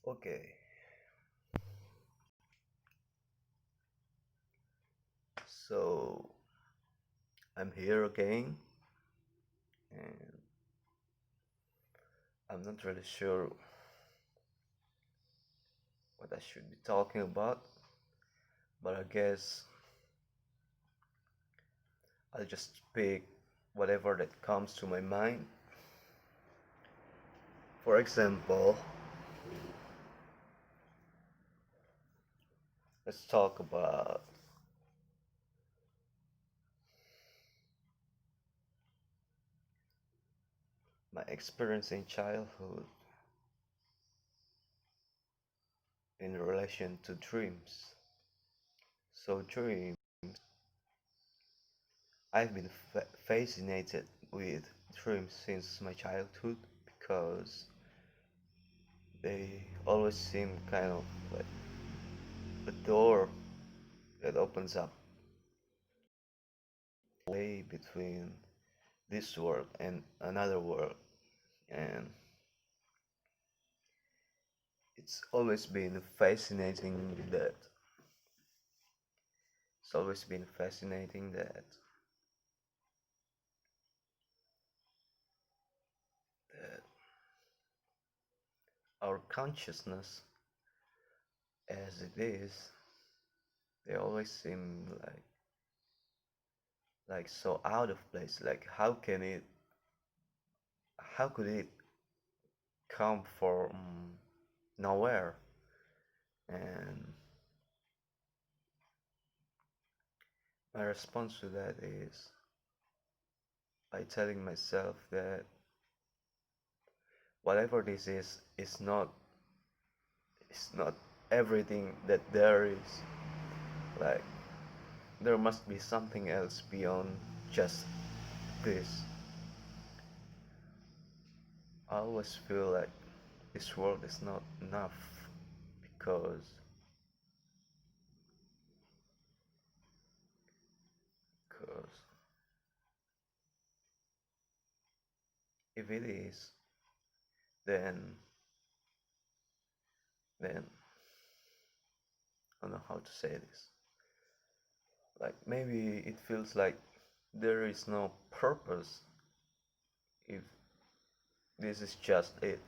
Okay, so I'm here again, and I'm not really sure what I should be talking about, but I guess I'll just pick whatever that comes to my mind. For example, let's talk about my experience in childhood in relation to dreams. So, dreams, I've been fascinated with dreams since my childhood because they always seem kind of like a door that opens up way between this world and another world, and it's always been fascinating that it's always been fascinating that our consciousness as it is, they always seem like so out of place. Like how could it come from nowhere? And my response to that is by telling myself that whatever this is not everything that there is. Like there must be something else beyond just this. I always feel like this world is not enough because if it is, then then I don't know how to say this. Like maybe it feels like there is no purpose if this is just it.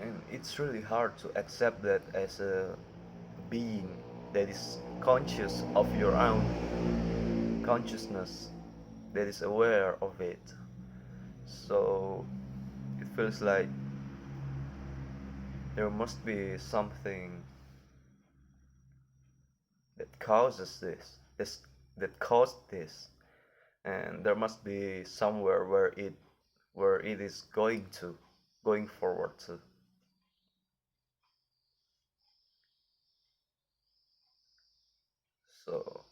And it's really hard to accept that as a being that is conscious of your own consciousness, that is aware of it. So it feels like there must be something that causes this that caused this, and there must be somewhere where it is going forward to. So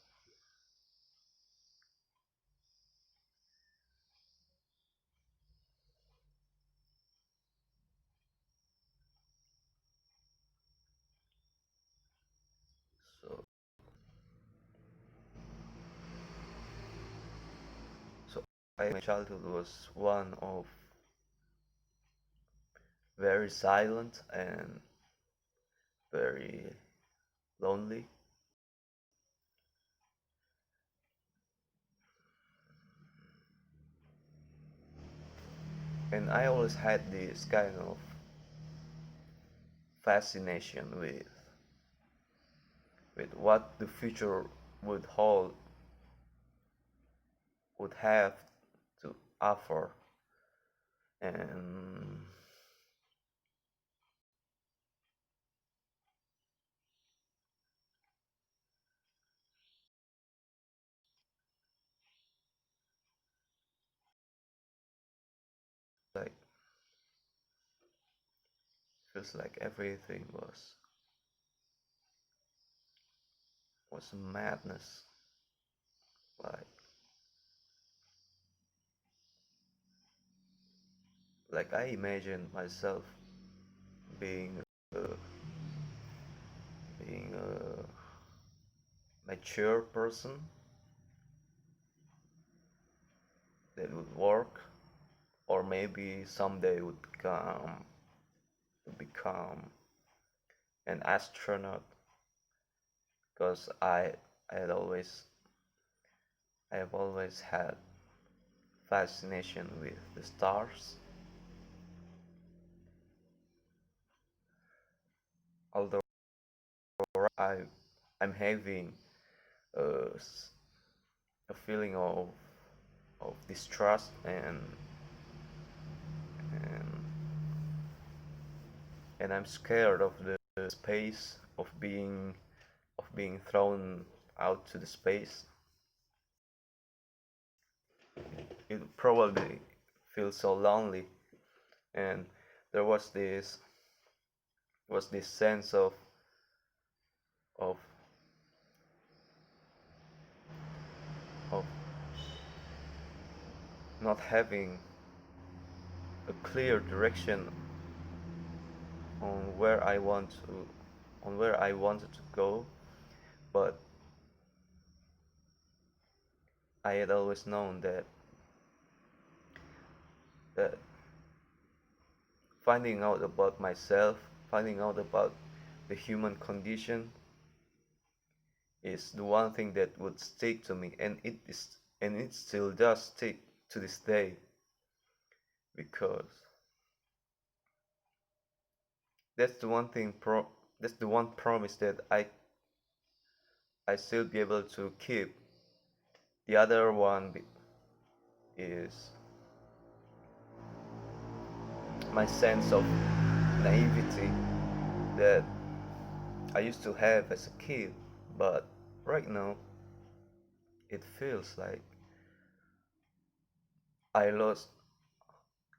so so my childhood was one of very silent and very lonely, and I always had this kind of fascination with what the future would hold, would have to offer. And like feels like everything was madness. Like I imagine myself being a, being a mature person that would work or maybe someday would become an astronaut, because I had always I have always had fascination with the stars, although I I'm having a, a feeling of distrust and and I'm scared of the space, of being thrown out to the space. It probably feels so lonely, and there was this sense of of not having a clear direction on where I want to on where I wanted to go, but I had always known that finding out about myself, finding out about the human condition is the one thing that would stick to me, and it still does stick to this day, because that's the one thing that's the one promise that I still be able to keep. The other one is my sense of naivety that I used to have as a kid, but right now it feels like I lost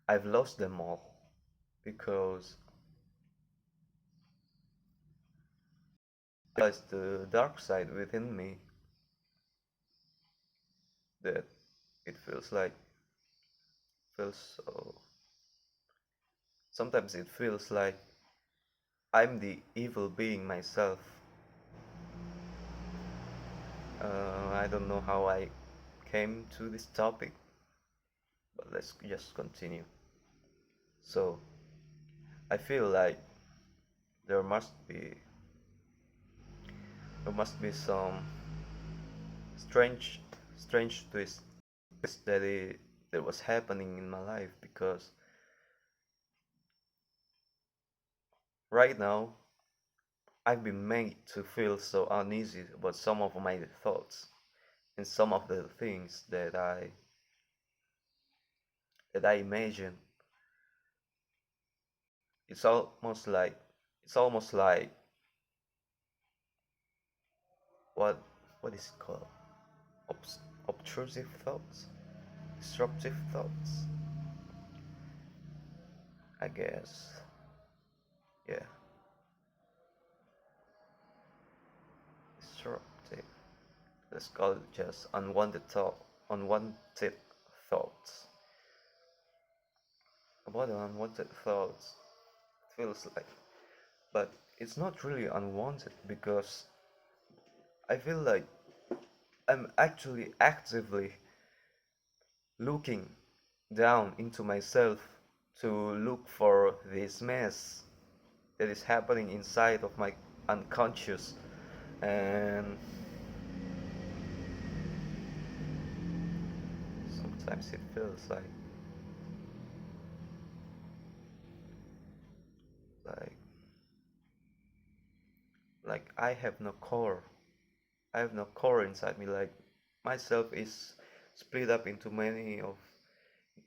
I've lost them all, because I realized the dark side within me, that it feels so sometimes it feels like I'm the evil being myself. I don't know how I came to this topic, but let's just continue. So I feel like there must be there must be some strange twist that was happening in my life, because right now I've been made to feel so uneasy about some of my thoughts and some of the things that I imagine. It's almost like it's almost like what what is it called? Obs- Obtrusive thoughts, disruptive thoughts, I guess. Yeah, disruptive. Let's call it just unwanted thoughts. About unwanted thoughts, feels like, but it's not really unwanted, because I feel like I'm actually actively looking down into myself to look for this mess that is happening inside of my unconscious, and sometimes it feels like I have no core. I have no core inside me. Like, myself is split up into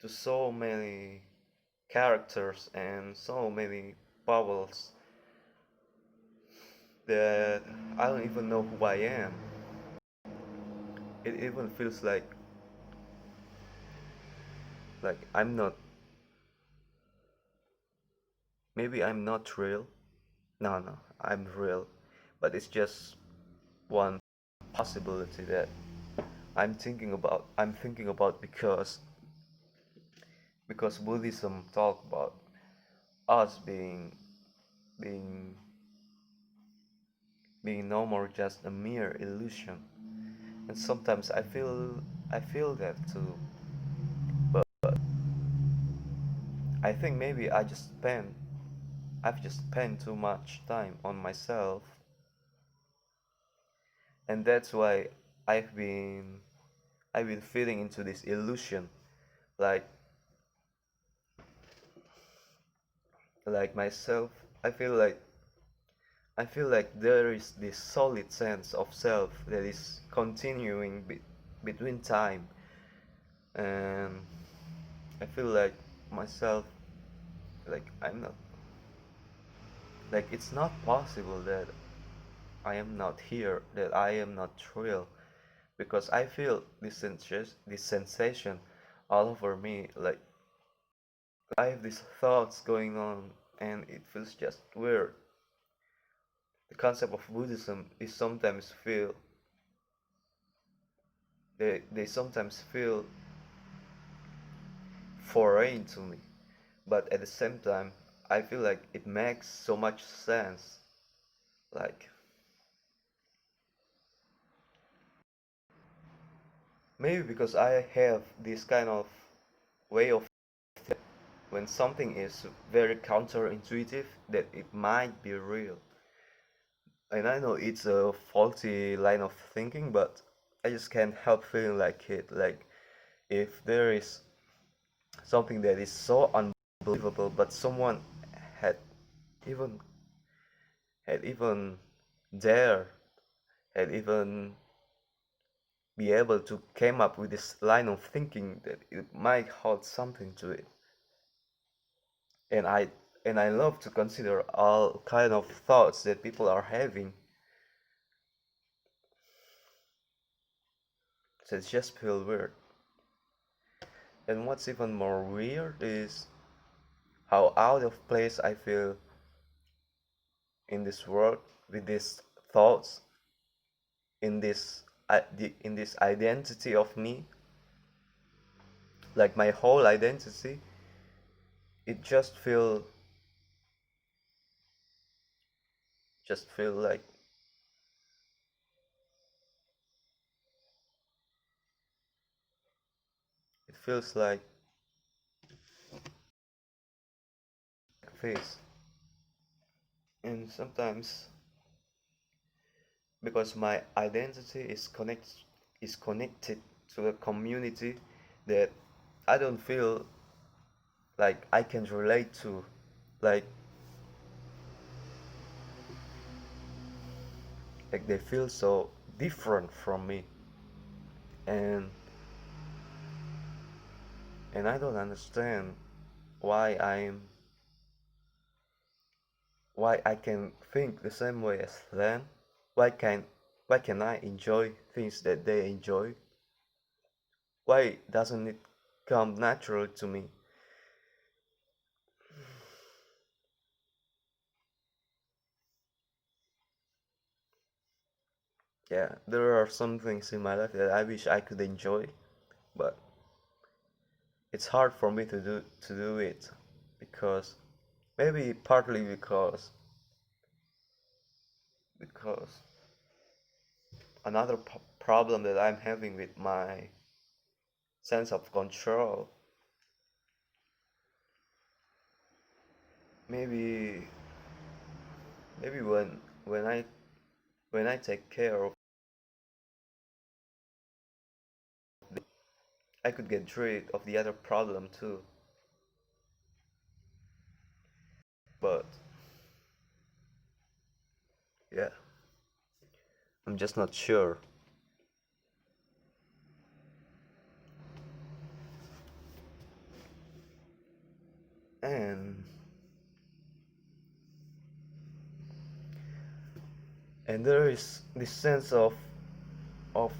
so many characters and so many bubbles that I don't even know who I am. It even feels like I'm not, maybe I'm not real. No, I'm real, but it's just one possibility that I'm thinking about, because Buddhism talk about us being being no more just a mere illusion, and sometimes I feel that too, but I think maybe I've just spent too much time on myself, and that's why I've been I've been feeling into this illusion, like myself. I feel like I feel like there is this solid sense of self that is continuing between time, and I feel like myself, like I'm not, like it's not possible that I am not here, that I am not real, because I feel this sensation all over me, like I have these thoughts going on, and it feels just weird. The concept of Buddhism is sometimes feel they sometimes feel foreign to me, but at the same time I feel like it makes so much sense. Like maybe because I have this kind of way of when something is very counterintuitive that it might be real. And I know it's a faulty line of thinking, but I just can't help feeling like it. Like if there is something that is so unbelievable, but someone had even had even dare had even be able to came up with this line of thinking that it might hold something to it. And I love to consider all kind of thoughts that people are having. So it's just feel weird. And what's even more weird is how out of place I feel in this world with these thoughts, in in this identity of me, like my whole identity. It just feel like it feels like face. And sometimes because my identity is connected to a community that I don't feel like I can relate to, like they feel so different from me, and I don't understand why I'm why I can think the same way as them. Why can I enjoy things that they enjoy? Why doesn't it come natural to me? Yeah, there are some things in my life that I wish I could enjoy, but it's hard for me to do it because maybe partly because another problem that I'm having with my sense of control. Maybe maybe when I take care of I could get rid of the other problem too. But yeah, I'm just not sure. And there is this sense of of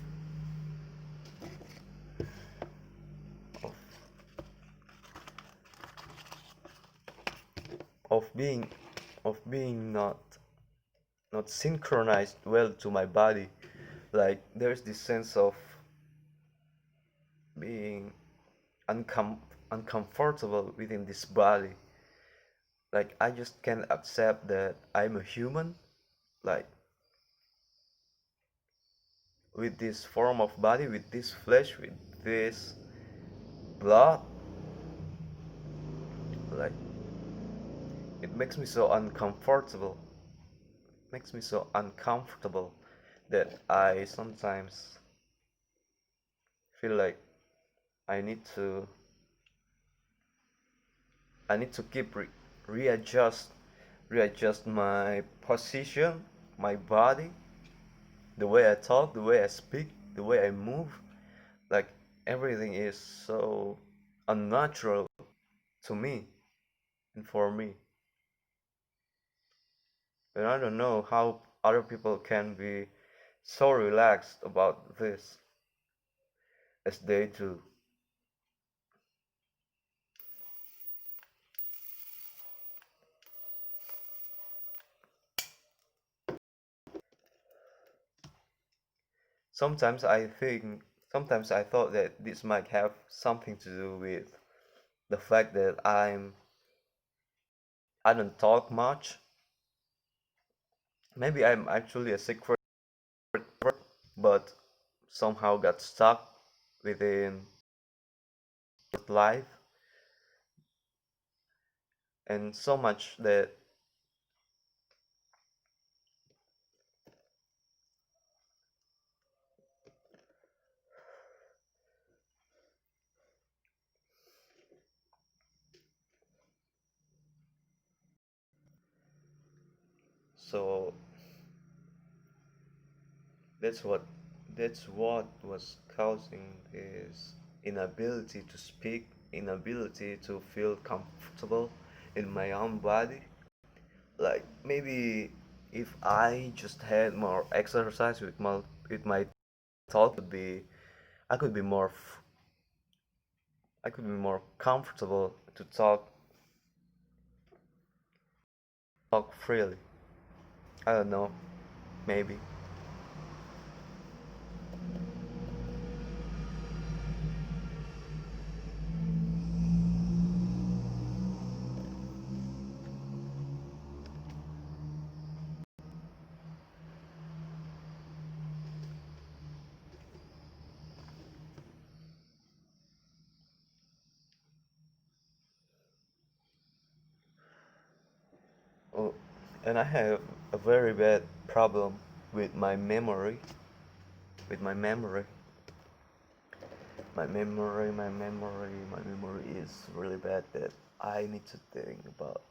of being not synchronized well to my body. Like there's this sense of being uncomfortable within this body. Like I just can't accept that I'm a human, like with this form of body, with this flesh, with this blood, Like, it makes me so uncomfortable, makes me so uncomfortable that I sometimes feel like I need to I need to keep readjust readjust my position, my body, the way I talk, the way I speak, the way I move. Like, everything is so unnatural to me and for me. And I don't know how other people can be so relaxed about this as they do. Sometimes I think, sometimes I thought that this might have something to do with the fact that I don't talk much. Maybe I'm actually a secret, but somehow got stuck within life, and so much that so that's what that's what was causing this inability to speak, inability to feel comfortable in my own body. Like, maybe if I just had more exercise with my talk, would be I could be more I could be more comfortable to talk freely. I don't know, maybe. Oh, and I have a very bad problem with my memory. With my memory. My memory is really bad that I need to think about.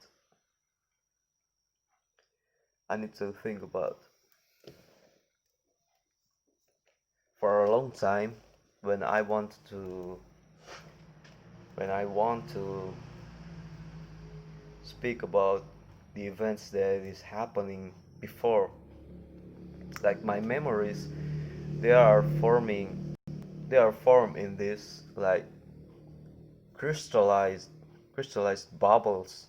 I need to think about for a long time when I want to when I want to speak about the events that is happening before. Like, my memories, they are forming they are formed in this, like, crystallized crystallized bubbles.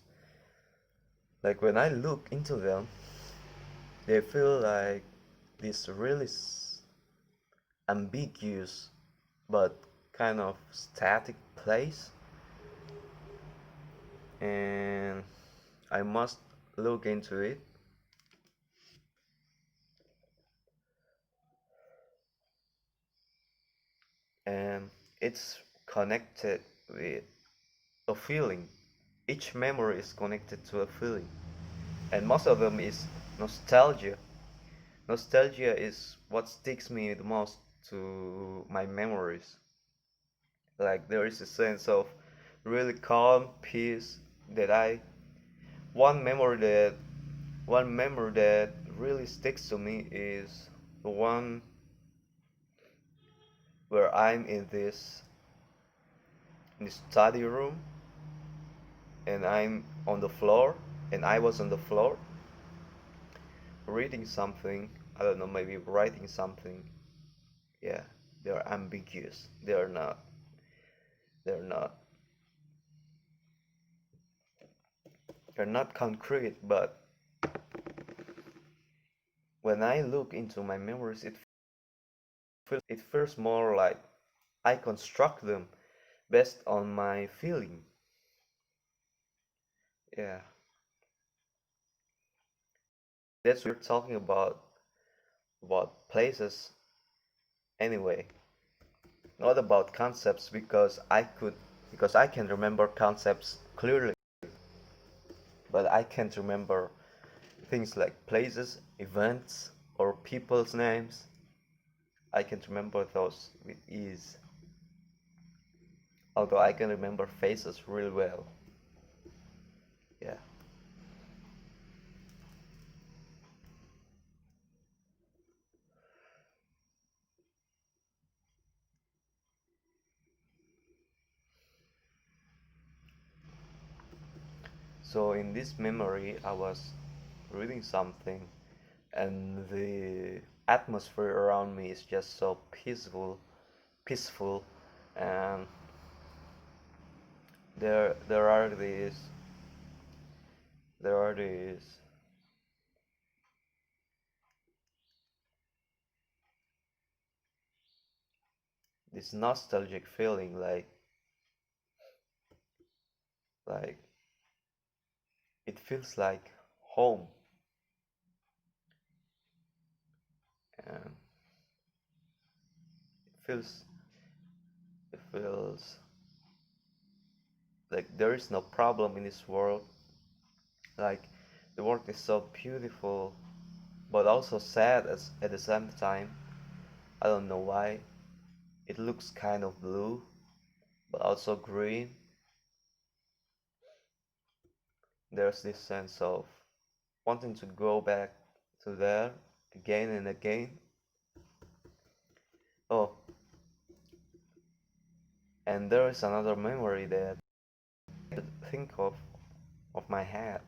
Like, when I look into them, they feel like this really ambiguous but kind of static place, and I must look into it. And it's connected with a feeling. Each memory is connected to a feeling, and most of them is nostalgia. Nostalgia is what sticks me the most to my memories. Like, there is a sense of really calm peace that I one memory that one memory that really sticks to me is the one where I'm in this study room, and I'm on the floor, and I was on the floor reading something. I don't know, maybe writing something. Yeah, they're ambiguous. They're not they're not concrete, but when I look into my memories, it feels more like I construct them based on my feeling. Yeah, that's what we're talking about places anyway, not about concepts, because I can remember concepts clearly. but I can't remember things like places, events, or people's names. I can't remember those with ease, although I can remember faces really well. Yeah. So in this memory, I was reading something, and the atmosphere around me is just so peaceful, and there are these this nostalgic feeling, like it feels like home, and it feels it feels like there is no problem in this world. Like the world is so beautiful, but also sad at the same time. I don't know why. It looks kind of blue, but also green. There's this sense of wanting to go back to there again and again. Oh, and there is another memory that I could think of my head.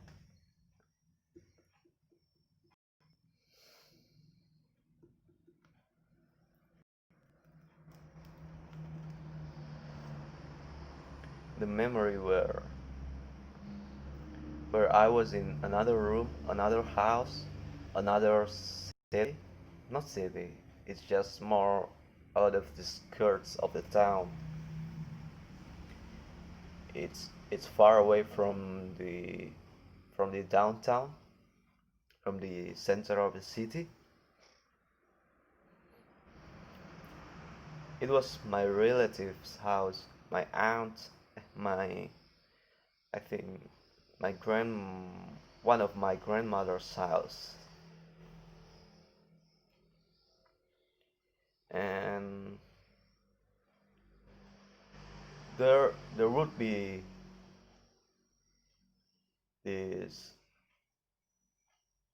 The memory where I was in another room, another house, another city. Not city, it's just more out of the skirts of the town. It's far away from the downtown, from the center of the city. It was my relative's house, my aunt, my I think my one of my grandmother's house, and there would be this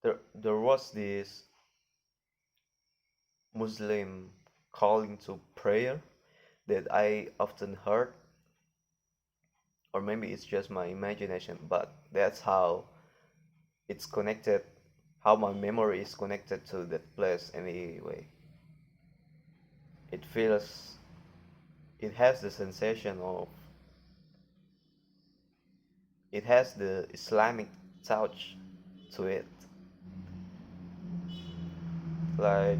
there was this Muslim calling to prayer that I often heard, or maybe it's just my imagination, but that's how it's connected, how my memory is connected to that place anyway. It feels, it has the sensation of, it has the Islamic touch to it. Like,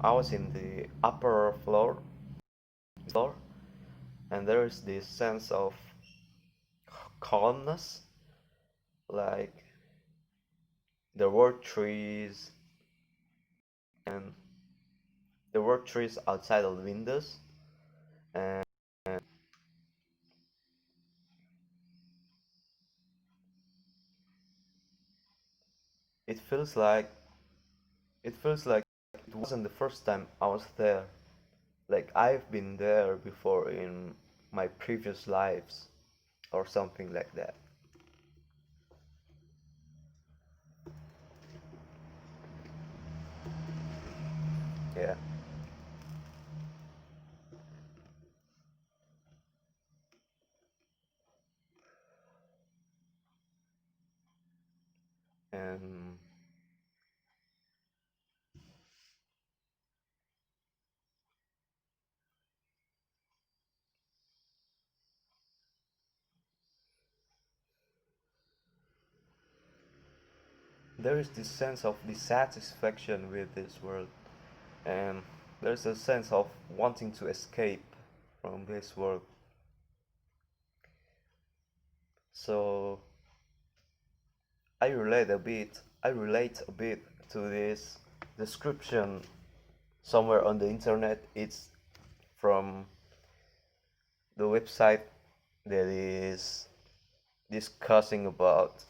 I was in the upper floor, and there is this sense of calmness. Like, there were trees, and there were trees outside of the windows, and it feels like it feels like it wasn't the first time I was there. Like I've been there before in my previous lives or something like that. Yeah. And there is this sense of dissatisfaction with this world, and there's a sense of wanting to escape from this world. So I relate a bit to this description somewhere on the internet. It's from the website that is discussing about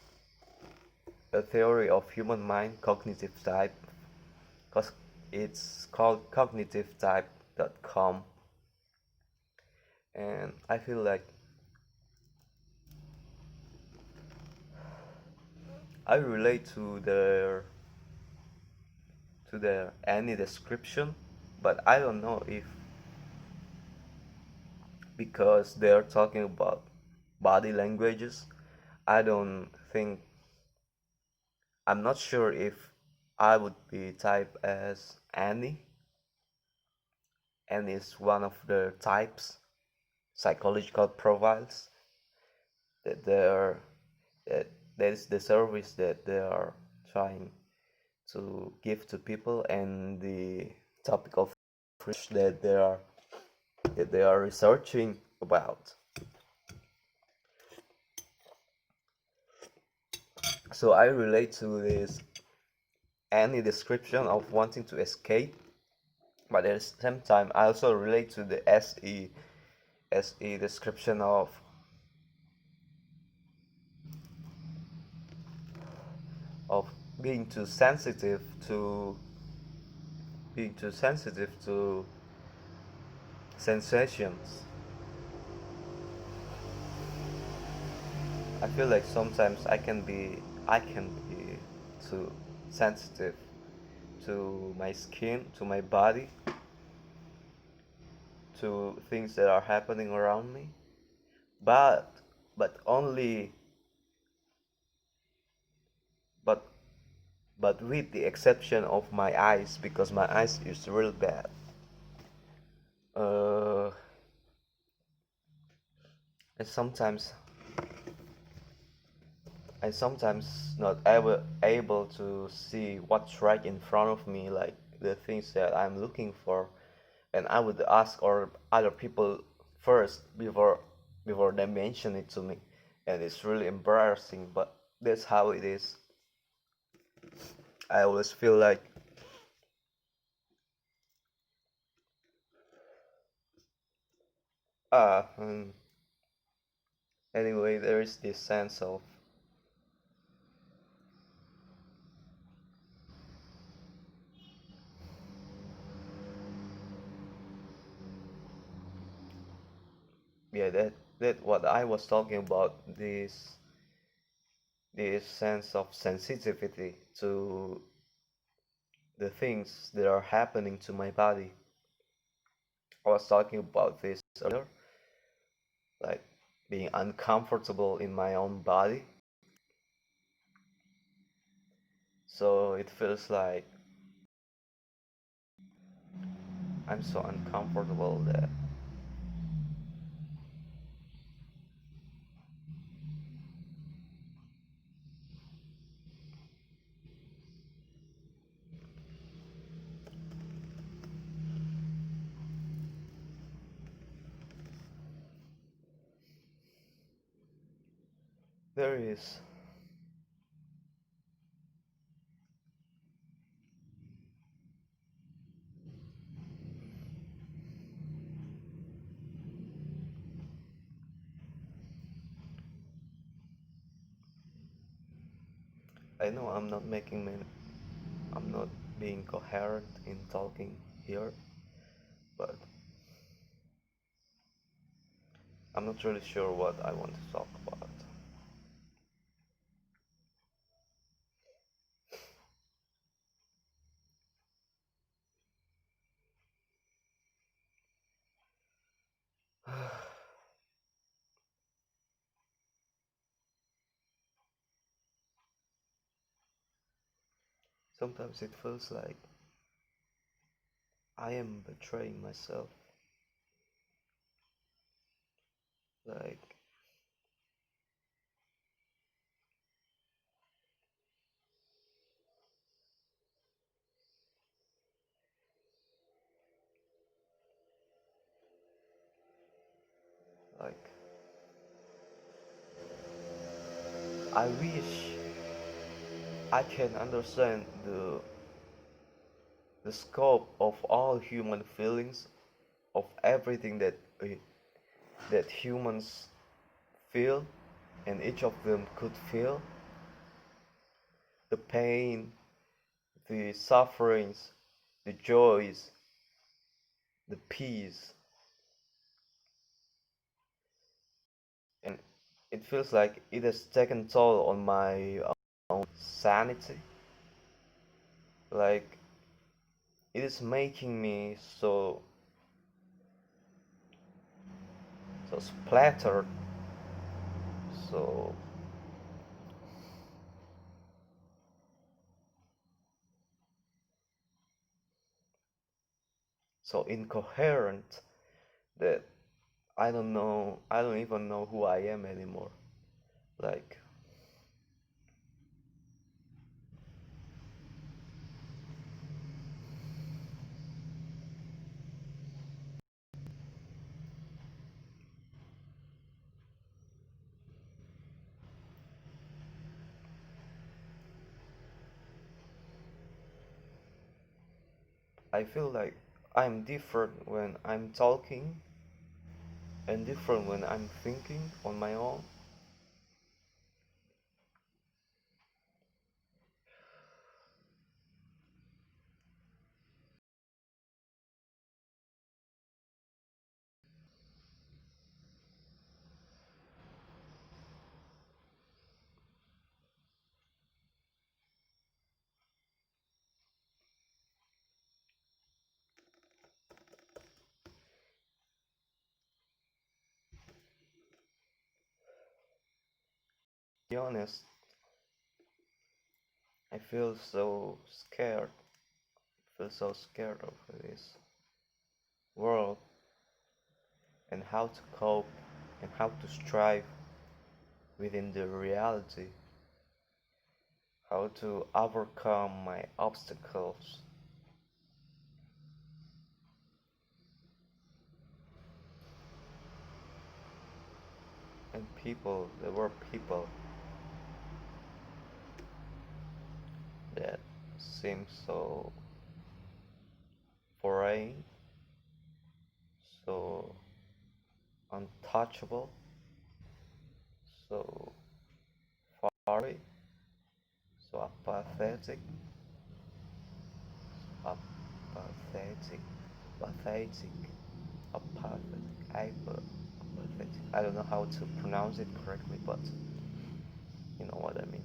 a theory of human mind, cognitive type, because it's called cognitivetype.com, and I feel like I relate to their any description, but I don't know if because they're talking about body languages, I don't think I'm not sure if I would be typed as Annie, and is one of the types psychological profiles that they're that that is the service that they are trying to give to people, and the topic of research that they are researching about. So I relate to this any description of wanting to escape, but at the same time I also relate to the SE description of being too sensitive to being too sensitive to sensations. I feel like sometimes I can be too sensitive to my skin, to my body, to things that are happening around me. But but only but but with the exception of my eyes, because my eyes is real bad. Uh, and sometimes not able to see what's right in front of me, like the things that I'm looking for, and I would ask or other people first before they mention it to me, and it's really embarrassing, but that's how it is. I always feel like ah anyway, there is this sense of yeah, that what I was talking about, this sense of sensitivity to the things that are happening to my body. I was talking about this earlier, like being uncomfortable in my own body. So it feels like I'm so uncomfortable that there is, I know I'm not being coherent in talking here, but I'm not really sure what I want to talk about. Sometimes it feels like I am betraying myself. Like, like I wish I can understand the scope of all human feelings, of everything that humans feel, and each of them could feel the pain, the sufferings, the joys, the peace, and it feels like it has taken toll on my own sanity. Like it is making me so splattered, so so incoherent that I don't even know who I am anymore. Like I feel like I'm different when I'm talking and different when I'm thinking on my own. To be honest, I feel so scared. I feel so scared of this world and how to cope and how to strive within the reality, how to overcome my obstacles. And people, there were people that seemed so foreign, so untouchable, so far away, so apathetic, apathetic, pathetic, apathetic, apathetic. I don't know how to pronounce it correctly, but you know what I mean.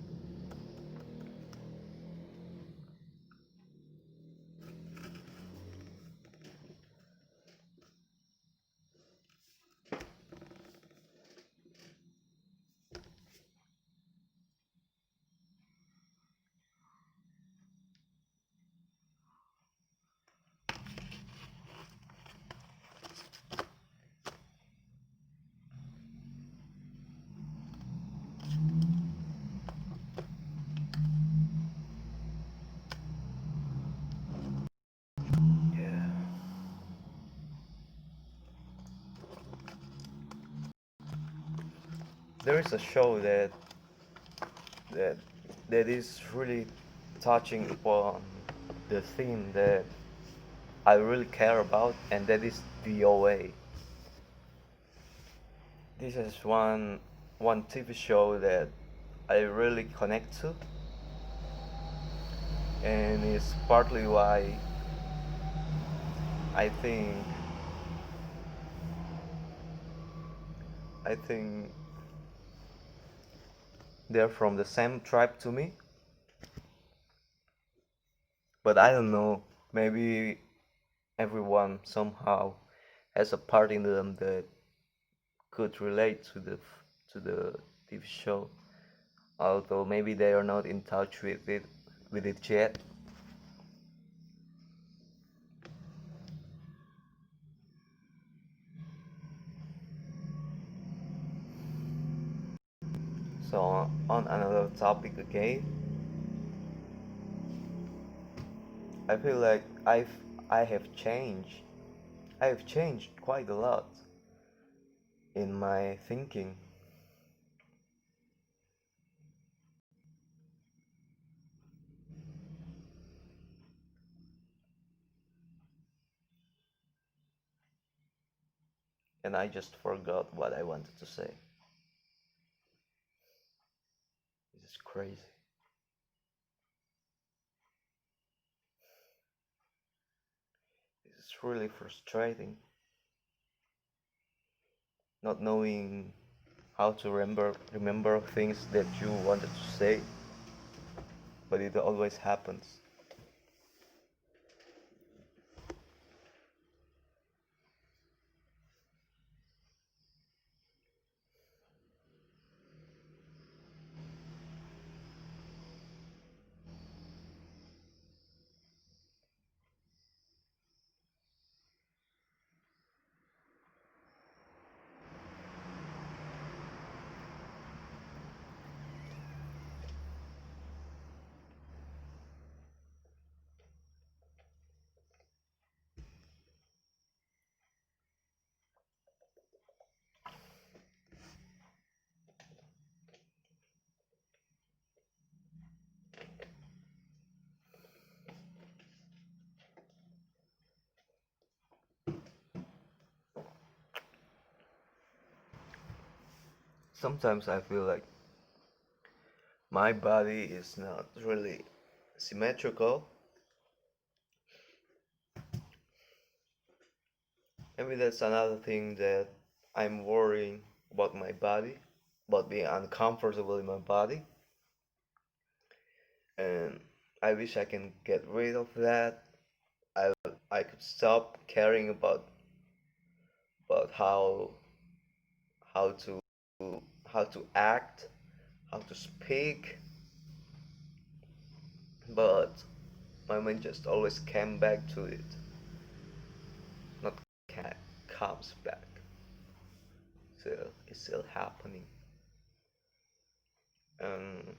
Yeah. There is a show that that is really touching upon the theme that I really care about, and that is DOA. This is one TV show that I really connect to, and it's partly why I think I think they're from the same tribe to me, but I don't know. Maybe everyone somehow has a part in them that could relate to the TV show, although maybe they are not in touch with it yet. So on another topic again, I feel like I have changed. I have changed quite a lot in my thinking, and I just forgot what I wanted to say. It's crazy. It's really frustrating not knowing how to remember things that you wanted to say, but it always happens. Sometimes I feel like my body is not really symmetrical. Maybe that's another thing that I'm worrying about my body, about being uncomfortable in my body. And I wish I can get rid of that. I I could stop caring about how to how to act, how to speak, but my mind just always came back to it. Not comes back. Still, it's still happening. And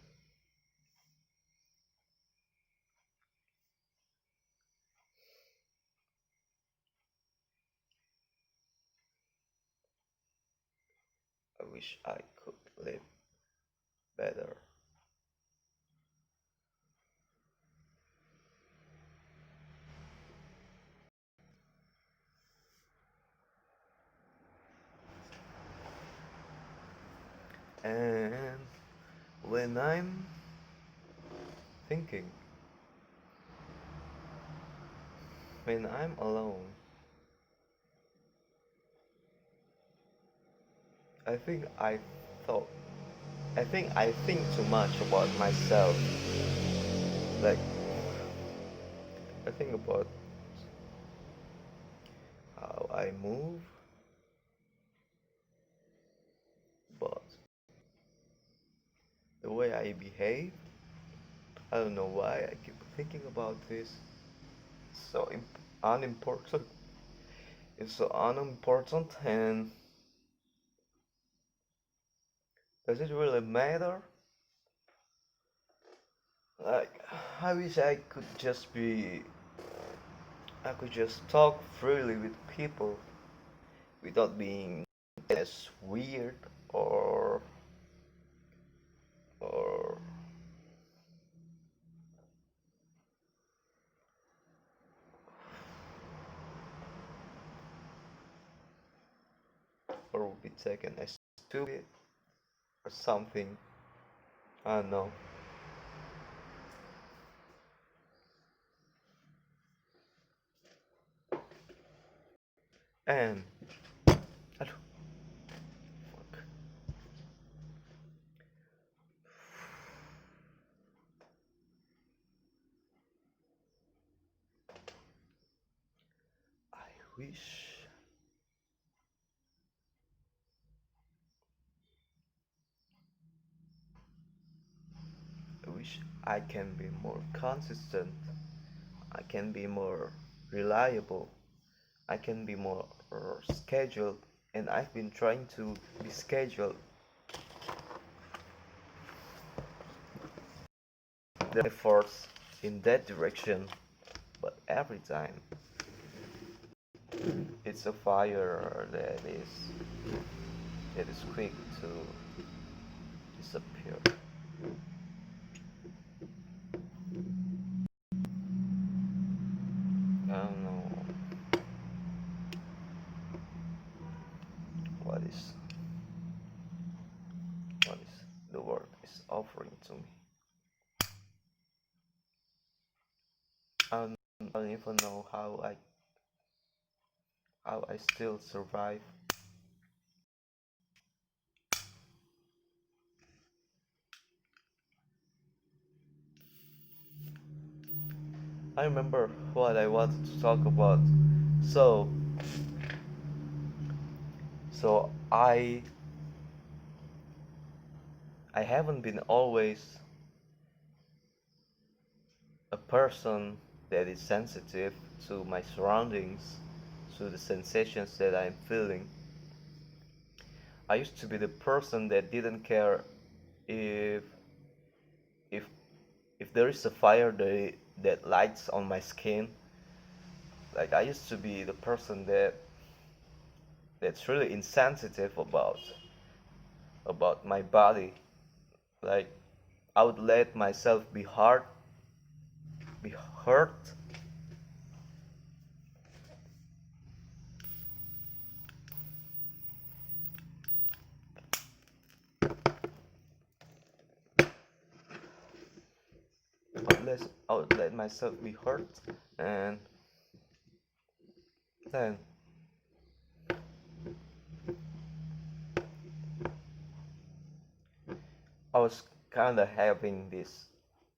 I wish I could live better. And when I'm thinking, when I'm alone, I think thought I think I think too much about myself. Like I think about how I move, but the way I behave. I don't know why I keep thinking about this. So unimportant. It's so unimportant, and does it really matter? Like, I wish I could just talk freely with people without being as weird or or or be taken as stupid or something. I don't know. And fuck, I wish I wish I can be more consistent. I can be more reliable. I can be more scheduled, and I've been trying to be scheduled. The efforts in that direction, but every time it's a fire that is quick to disappear. I don't know what is what is the word is offering to me. I don't even know how I still survive. I remember what I wanted to talk about. So so I haven't been always a person that is sensitive to my surroundings, to the sensations that I'm feeling. I used to be the person that didn't care if if if there is a fire that lights on my skin. Like I used to be the person that's really insensitive about my body. Like I would let myself be hurt. I would let myself be hurt, and then I was kind of having this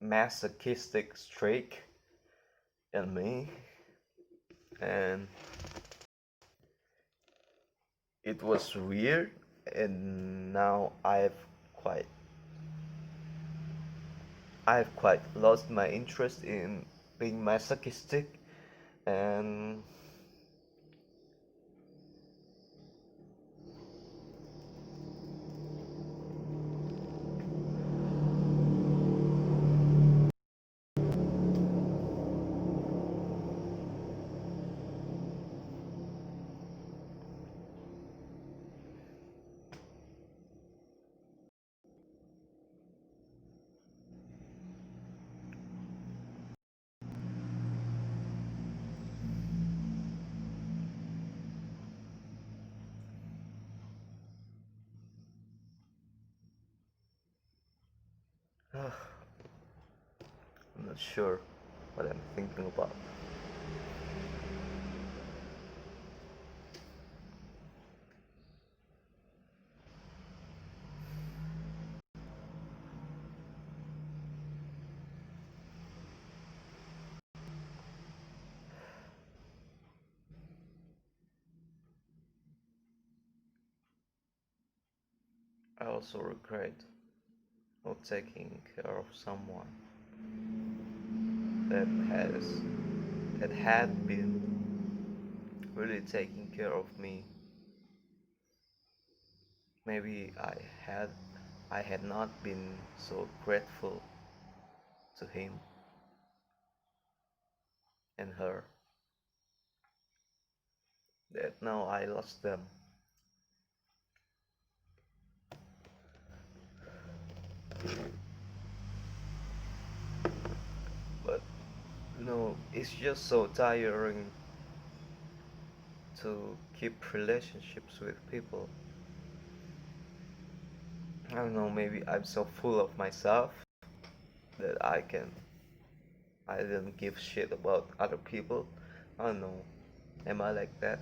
masochistic streak in me, and it was weird. And now quite I've quite lost my interest in being masochistic, and I'm not sure what I'm thinking about. I also regret not taking care of someone that has that had been really taking care of me. Maybe I had not been so grateful to him and her that now I lost them. But it's just so tiring to keep relationships with people. I don't know, maybe I'm so full of myself that I don't give shit about other people. I don't know. Am I like that?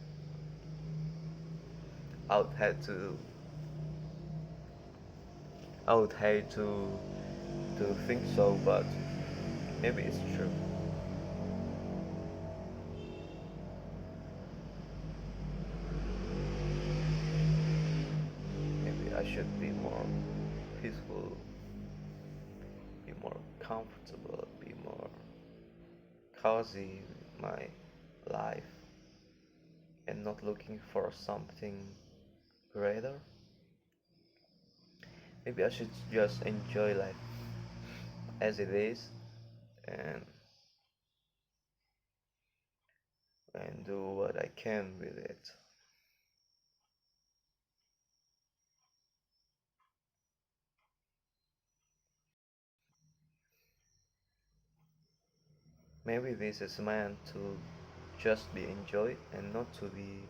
I would hate to I would hate to think so, but maybe it's true. Maybe I should be more peaceful, be more comfortable, be more cozy with my life and not looking for something greater. Maybe I should just enjoy life as it is and do what I can with it. Maybe this is meant to just be enjoyed and not to be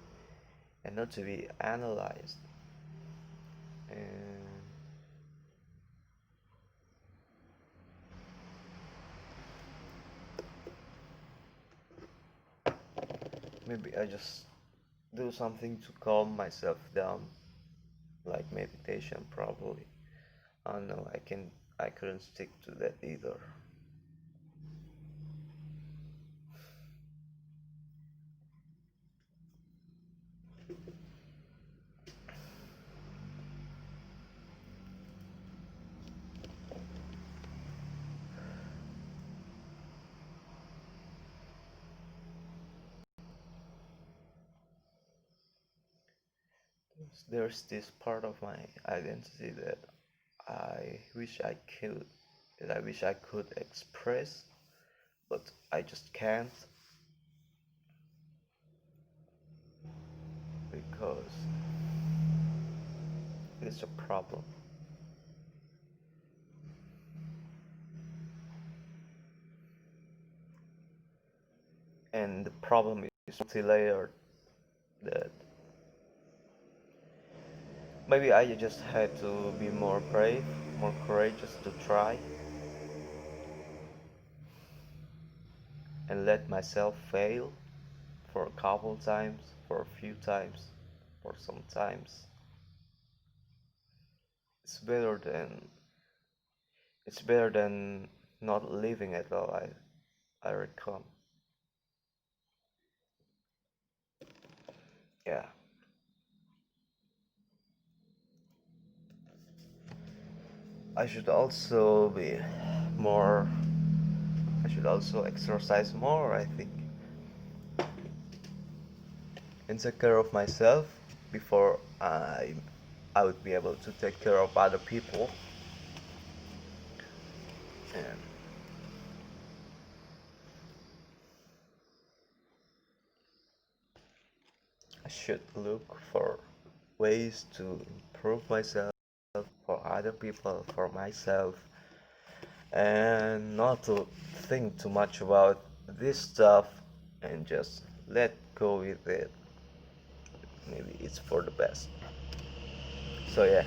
analyzed. And maybe I just do something to calm myself down, like meditation probably. I don't know, I couldn't stick to that either. There's this part of my identity that I wish I could that I wish I could express, but I just can't because it's a problem. And the problem is multi-layered that maybe I just had to be more brave, more courageous to try and let myself fail for a couple times, for a few times, for some times. It's better than it's better than not living at all. I reckon. Yeah. I should also be more. I should also exercise more, I think, and take care of myself before I would be able to take care of other people. And I should look for ways to improve myself for other people, for myself, and not to think too much about this stuff and just let go with it. Maybe it's for the best. So yeah.